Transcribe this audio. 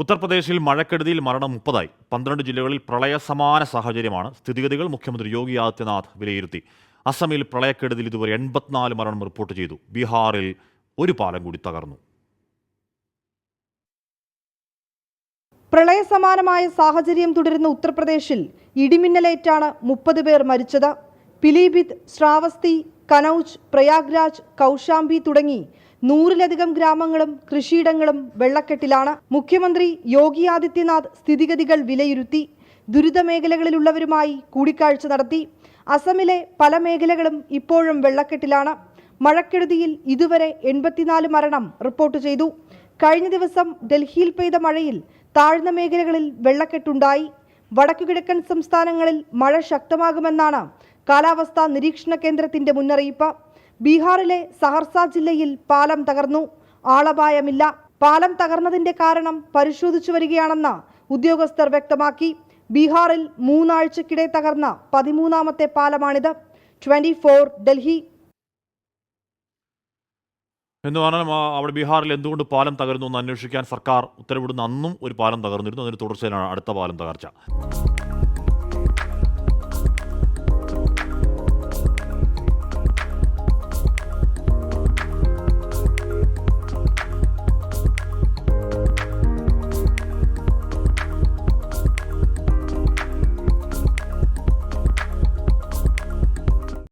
ഉത്തർപ്രദേശിൽ മഴക്കെടുതിയിൽ മരണം 30ആയി. 12 ജില്ലകളിൽ പ്രളയസമാന സാഹചര്യമാണ്. സ്ഥിതിഗതികൾ മുഖ്യമന്ത്രി യോഗി ആദിത്യനാഥ് വിലയിരുത്തി. അസമിൽ പ്രളയക്കെടുതിയിൽ ഇതുവരെ 84 മരണം റിപ്പോർട്ട് ചെയ്തു. ബീഹാറിൽ ഒരു പാലം കൂടി തകർന്നു. പ്രളയസമാനമായ സാഹചര്യം തുടരുന്ന ഉത്തർപ്രദേശിൽ ഇടിമിന്നലേറ്റാണ് 30 പേർ മരിച്ചത്. പിലീഭിത്, ശ്രാവസ്തി, കനൌജ്, പ്രയാഗ്രാജ്, കൗശാംബി തുടങ്ങി 100-ലധികം ഗ്രാമങ്ങളും കൃഷിയിടങ്ങളും വെള്ളക്കെട്ടിലാണ്. മുഖ്യമന്ത്രി യോഗി ആദിത്യനാഥ് സ്ഥിതിഗതികൾ വിലയിരുത്തി. ദുരിതമേഖലകളിലുള്ളവരുമായി കൂടിക്കാഴ്ച നടത്തി. അസമിലെ പല മേഖലകളും ഇപ്പോഴും വെള്ളക്കെട്ടിലാണ്. മഴക്കെടുതിയിൽ ഇതുവരെ 84 മരണം റിപ്പോർട്ട് ചെയ്തു. കഴിഞ്ഞ ദിവസം ഡൽഹിയിൽ പെയ്ത മഴയിൽ താഴ്ന്ന മേഖലകളിൽ വെള്ളക്കെട്ടുണ്ടായി. വടക്കുകിഴക്കൻ സംസ്ഥാനങ്ങളിൽ മഴ ശക്തമാകുമെന്നാണ് കാലാവസ്ഥാ നിരീക്ഷണ കേന്ദ്രത്തിന്റെ മുന്നറിയിപ്പ്. ബീഹാറിലെ സഹർസ ജില്ലയിൽ പാലം തകർന്നു. ആളപായമില്ല. പാലം തകർന്നതിന്റെ കാരണം പരിശോധിച്ചു വരികയാണെന്ന് ഉദ്യോഗസ്ഥർ വ്യക്തമാക്കി. ബീഹാറിൽ 3 ആഴ്ചക്കിടെ തകർന്ന 13ാമത്തെ പാലമാണിത്. 24 ഡൽഹി. എന്ന് പറഞ്ഞാൽ അവിടെ ബീഹാറിൽ എന്തുകൊണ്ട് പാലം തകരുന്നു എന്ന് അന്വേഷിക്കാൻ സർക്കാർ ഉത്തരവിടുന്ന അന്നും ഒരു പാലം തകർന്നിരുന്നു. അതിന് തുടർച്ചയിലാണ് അടുത്ത പാലം തകർച്ച.